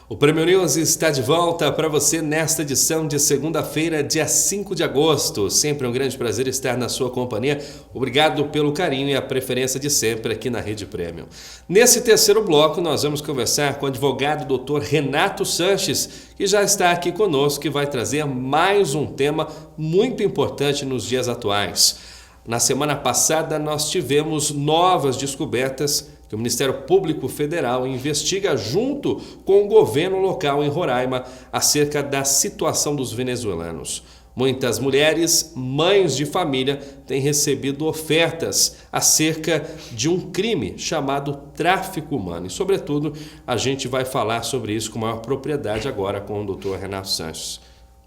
O Prêmio News está de volta para você nesta edição de segunda-feira, dia 5 de agosto. Sempre um grande prazer estar na sua companhia. Obrigado pelo carinho e a preferência de sempre aqui na Rede Prêmio. Nesse terceiro bloco, nós vamos conversar com o advogado Dr. Renato Sanches, que já está aqui conosco e vai trazer mais um tema muito importante nos dias atuais. Na semana passada, nós tivemos novas descobertas que o Ministério Público Federal investiga junto com o governo local em Roraima acerca da situação dos venezuelanos. Muitas mulheres, mães de família, têm recebido ofertas acerca de um crime chamado tráfico humano. E, sobretudo, a gente vai falar sobre isso com maior propriedade agora com o Dr. Renato Sanches.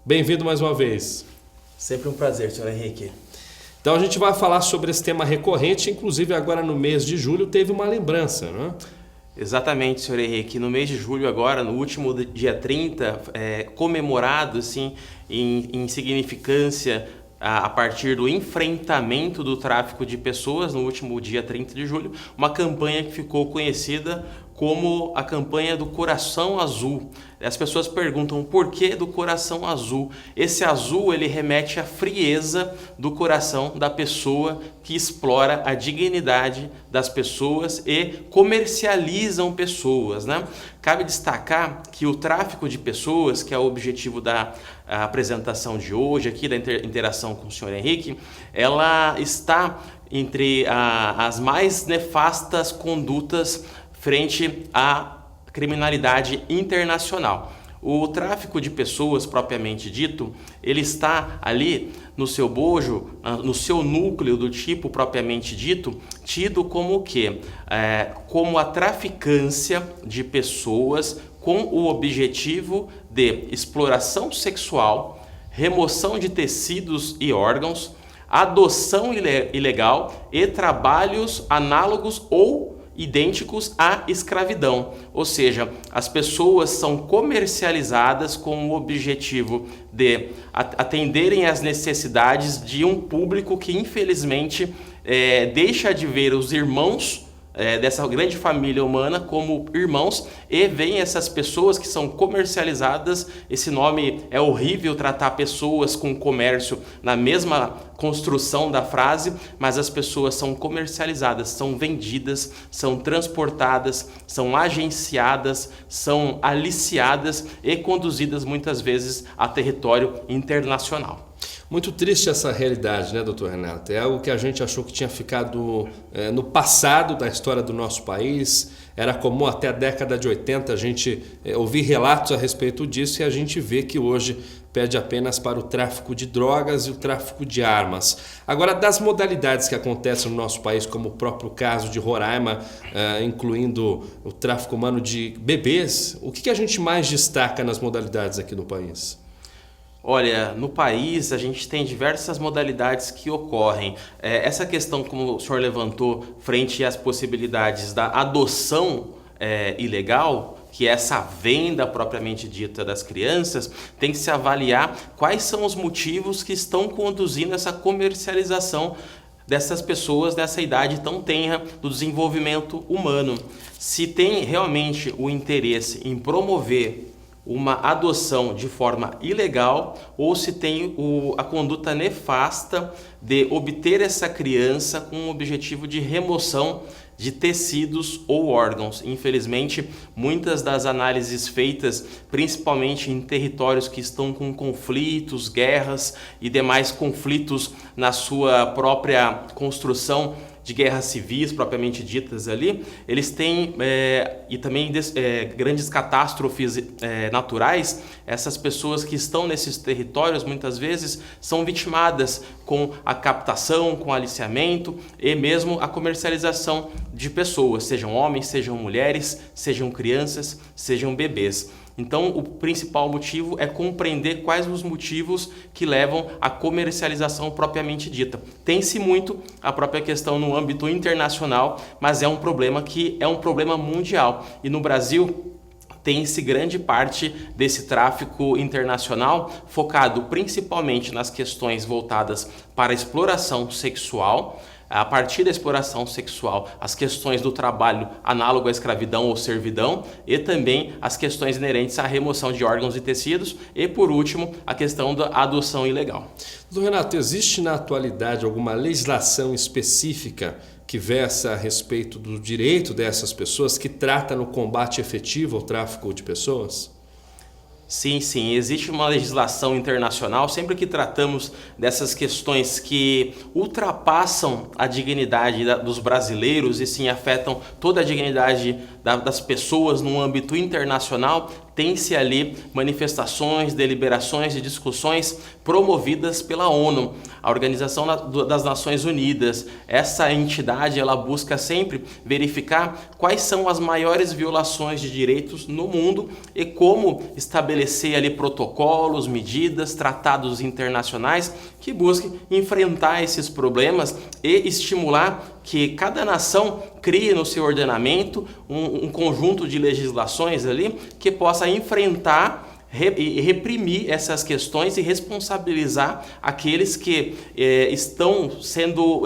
Bem-vindo mais uma vez. Sempre um prazer, senhor Henrique. Então a gente vai falar sobre esse tema recorrente, inclusive agora no mês de julho teve uma lembrança, não é? Exatamente, senhor Henrique. No mês de julho agora, no último dia 30, comemorado assim, em significância a partir do enfrentamento do tráfico de pessoas, no último dia 30 de julho, uma campanha que ficou conhecida como a campanha do Coração Azul. As pessoas perguntam por que do coração azul. Esse azul ele remete à frieza do coração da pessoa que explora a dignidade das pessoas e comercializam pessoas, né? Cabe destacar que o tráfico de pessoas, que é o objetivo da apresentação de hoje, aqui da interação com o senhor Henrique, ela está entre as mais nefastas condutas frente à criminalidade internacional. O tráfico de pessoas, propriamente dito, ele está ali no seu bojo, no seu núcleo do tipo propriamente dito, tido como o quê? Como a traficância de pessoas com o objetivo de exploração sexual, remoção de tecidos e órgãos, adoção ilegal e trabalhos análogos ou idênticos à escravidão, ou seja, as pessoas são comercializadas com o objetivo de atenderem às necessidades de um público que infelizmente deixa de ver os irmãos dessa grande família humana como irmãos e veem essas pessoas que são comercializadas. Esse nome é horrível, tratar pessoas com comércio na mesma construção da frase, mas as pessoas são comercializadas, são vendidas, são transportadas, são agenciadas, são aliciadas e conduzidas muitas vezes a território internacional. Muito triste essa realidade, né, doutor Renato? É algo que a gente achou que tinha ficado no passado da história do nosso país. Era comum até a década de 80 a gente ouvir relatos a respeito disso e a gente vê que hoje pede apenas para o tráfico de drogas e o tráfico de armas. Agora, das modalidades que acontecem no nosso país, como o próprio caso de Roraima, incluindo o tráfico humano de bebês, o que a gente mais destaca nas modalidades aqui no país? Olha, no país a gente tem diversas modalidades que ocorrem. Essa questão, como o senhor levantou, frente às possibilidades da adoção ilegal, que é essa venda propriamente dita das crianças, tem que se avaliar quais são os motivos que estão conduzindo essa comercialização dessas pessoas nessa idade tão tenra do desenvolvimento humano. Se tem realmente o interesse em promover uma adoção de forma ilegal ou se tem a conduta nefasta de obter essa criança com o objetivo de remoção de tecidos ou órgãos. Infelizmente, muitas das análises feitas, principalmente em territórios que estão com conflitos, guerras e demais conflitos na sua própria construção de guerras civis propriamente ditas ali, eles têm e também grandes catástrofes naturais. Essas pessoas que estão nesses territórios muitas vezes são vitimadas com a captação, com o aliciamento e mesmo a comercialização de pessoas, sejam homens, sejam mulheres, sejam crianças, sejam bebês. Então, o principal motivo é compreender quais os motivos que levam à comercialização propriamente dita. Tem-se muito a própria questão no âmbito internacional, mas é um problema que é um problema mundial. E no Brasil, tem-se grande parte desse tráfico internacional focado principalmente nas questões voltadas para a exploração sexual, a partir da exploração sexual, as questões do trabalho análogo à escravidão ou servidão e também as questões inerentes à remoção de órgãos e tecidos e, por último, a questão da adoção ilegal. Doutor Renato, existe na atualidade alguma legislação específica que versa a respeito do direito dessas pessoas, que trata no combate efetivo ao tráfico de pessoas? Sim, existe uma legislação internacional sempre que tratamos dessas questões que ultrapassam a dignidade dos brasileiros e sim afetam toda a dignidade das pessoas no âmbito internacional. Tem-se ali manifestações, deliberações e discussões promovidas pela ONU, a Organização das Nações Unidas. Essa entidade ela busca sempre verificar quais são as maiores violações de direitos no mundo e como estabelecer ali protocolos, medidas, tratados internacionais que busquem enfrentar esses problemas e estimular que cada nação crie no seu ordenamento um conjunto de legislações ali que possa enfrentar e reprimir essas questões e responsabilizar aqueles que estão sendo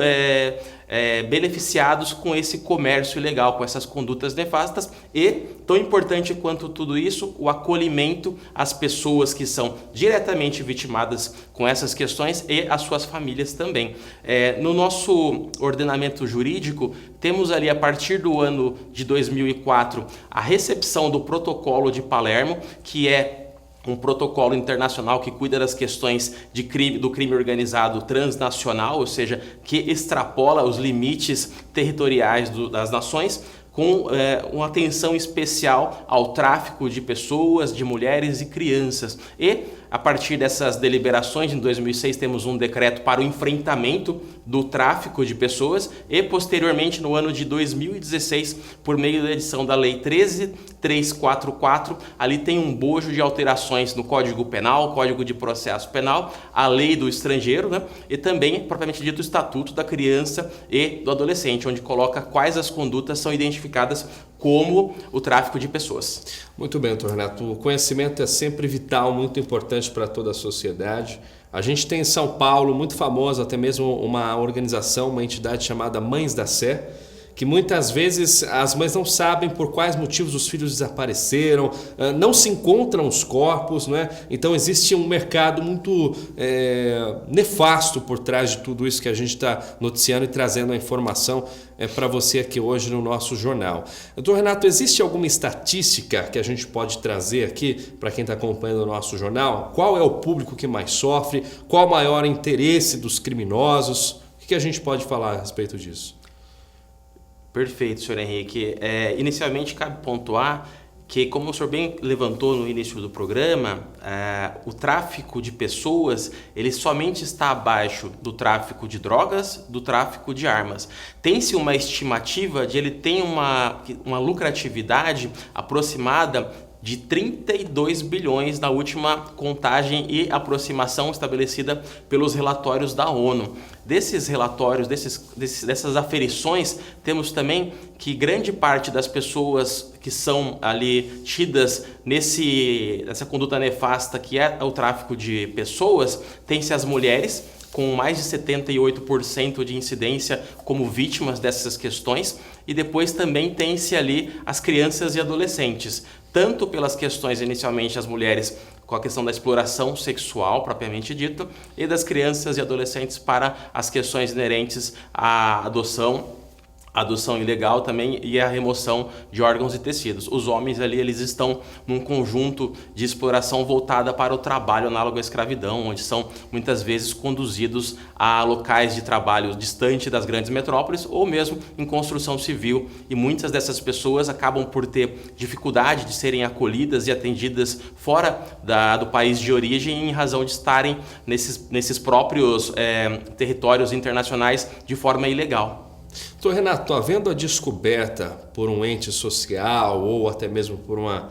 beneficiados com esse comércio ilegal, com essas condutas nefastas e, tão importante quanto tudo isso, o acolhimento às pessoas que são diretamente vitimadas com essas questões e às suas famílias também. No nosso ordenamento jurídico, temos ali a partir do ano de 2004 a recepção do Protocolo de Palermo, que é um protocolo internacional que cuida das questões do crime organizado transnacional, ou seja, que extrapola os limites territoriais das nações, com uma atenção especial ao tráfico de pessoas, de mulheres e crianças. E, a partir dessas deliberações, em 2006, temos um decreto para o enfrentamento do tráfico de pessoas e, posteriormente, no ano de 2016, por meio da edição da Lei 13.344, ali tem um bojo de alterações no Código Penal, Código de Processo Penal, a Lei do Estrangeiro, né? E também, propriamente dito, o Estatuto da Criança e do Adolescente, onde coloca quais as condutas são identificadas como o tráfico de pessoas. Muito bem, doutor Renato. O conhecimento é sempre vital, muito importante para toda a sociedade. A gente tem em São Paulo, muito famosa, até mesmo uma organização, uma entidade chamada Mães da Sé, que muitas vezes as mães não sabem por quais motivos os filhos desapareceram, não se encontram os corpos, não é? Então existe um mercado muito nefasto por trás de tudo isso que a gente está noticiando e trazendo a informação para você aqui hoje no nosso jornal. Doutor Renato, existe alguma estatística que a gente pode trazer aqui para quem está acompanhando o nosso jornal? Qual é o público que mais sofre? Qual o maior interesse dos criminosos? O que a gente pode falar a respeito disso? Perfeito, senhor Henrique. Inicialmente, cabe pontuar que, como o senhor bem levantou no início do programa, o tráfico de pessoas ele somente está abaixo do tráfico de drogas, do tráfico de armas. Tem-se uma estimativa de ele ter uma lucratividade aproximada de 32 bilhões na última contagem e aproximação estabelecida pelos relatórios da ONU. Desses relatórios, dessas aferições, temos também que grande parte das pessoas que são ali tidas nessa conduta nefasta que é o tráfico de pessoas, tem-se as mulheres, com mais de 78% de incidência como vítimas dessas questões, e depois também tem-se ali as crianças e adolescentes, tanto pelas questões inicialmente as mulheres com a questão da exploração sexual propriamente dita, e das crianças e adolescentes para as questões inerentes à adoção ilegal também e a remoção de órgãos e tecidos. Os homens ali eles estão num conjunto de exploração voltada para o trabalho análogo à escravidão, onde são muitas vezes conduzidos a locais de trabalho distante das grandes metrópoles ou mesmo em construção civil, e muitas dessas pessoas acabam por ter dificuldade de serem acolhidas e atendidas fora do país de origem em razão de estarem nesses próprios territórios internacionais de forma ilegal. Doutor Renato, havendo a descoberta por um ente social ou até mesmo por uma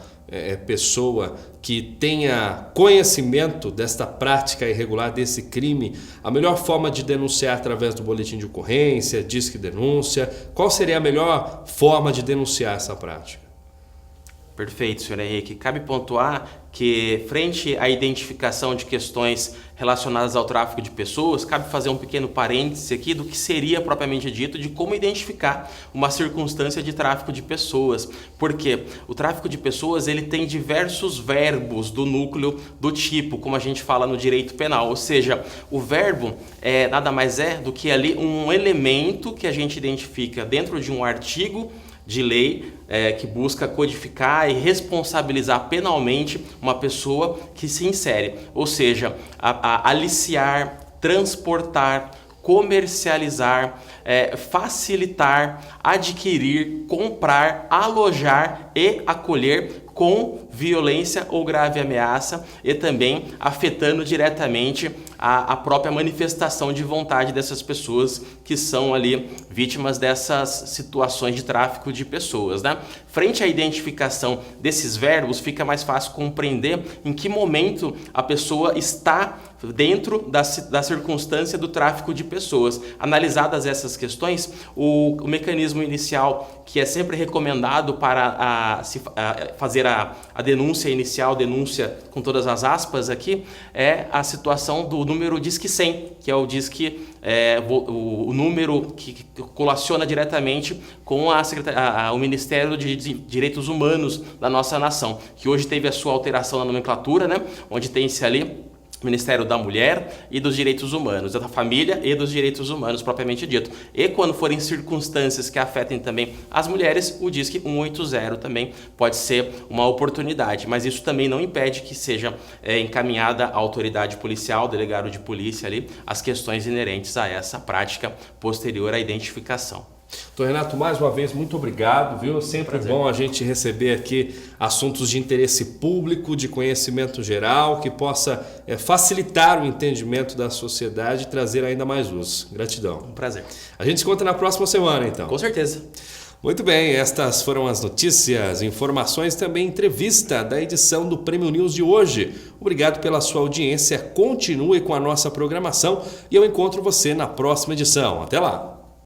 pessoa que tenha conhecimento desta prática irregular, desse crime, a melhor forma de denunciar através do boletim de ocorrência, disque denúncia, qual seria a melhor forma de denunciar essa prática? Perfeito, senhor Henrique. Cabe pontuar que, frente à identificação de questões relacionadas ao tráfico de pessoas, cabe fazer um pequeno parêntese aqui do que seria propriamente dito de como identificar uma circunstância de tráfico de pessoas. Porque o tráfico de pessoas ele tem diversos verbos do núcleo do tipo, como a gente fala no direito penal. Ou seja, o verbo nada mais é do que ali um elemento que a gente identifica dentro de um artigo de lei que busca codificar e responsabilizar penalmente uma pessoa que se insere. Ou seja, aliciar, transportar, comercializar, facilitar, adquirir, comprar, alojar e acolher com violência ou grave ameaça e também afetando diretamente a própria manifestação de vontade dessas pessoas que são ali vítimas dessas situações de tráfico de pessoas, né? Frente à identificação desses verbos, fica mais fácil compreender em que momento a pessoa está dentro da circunstância do tráfico de pessoas. Analisadas essas questões, o mecanismo inicial que é sempre recomendado para fazer a denúncia inicial, denúncia com todas as aspas aqui, é a situação do número Disque 100, que é o Disque, o número que colaciona diretamente com o Ministério de Direitos Humanos da nossa nação, que hoje teve a sua alteração na nomenclatura, né, onde tem-se ali Ministério da Mulher e dos Direitos Humanos, da Família e dos Direitos Humanos, propriamente dito. E quando forem circunstâncias que afetem também as mulheres, o Disque 180 também pode ser uma oportunidade, mas isso também não impede que seja encaminhada à autoridade policial, delegado de polícia ali, as questões inerentes a essa prática posterior à identificação. Doutor Renato, mais uma vez, muito obrigado, viu? Sempre bom a gente receber aqui assuntos de interesse público, de conhecimento geral, que possa facilitar o entendimento da sociedade e trazer ainda mais luz. Gratidão. Um prazer. A gente se encontra na próxima semana, então. Com certeza. Muito bem, estas foram as notícias, informações, também entrevista da edição do Prêmio News de hoje. Obrigado pela sua audiência, continue com a nossa programação e eu encontro você na próxima edição. Até lá!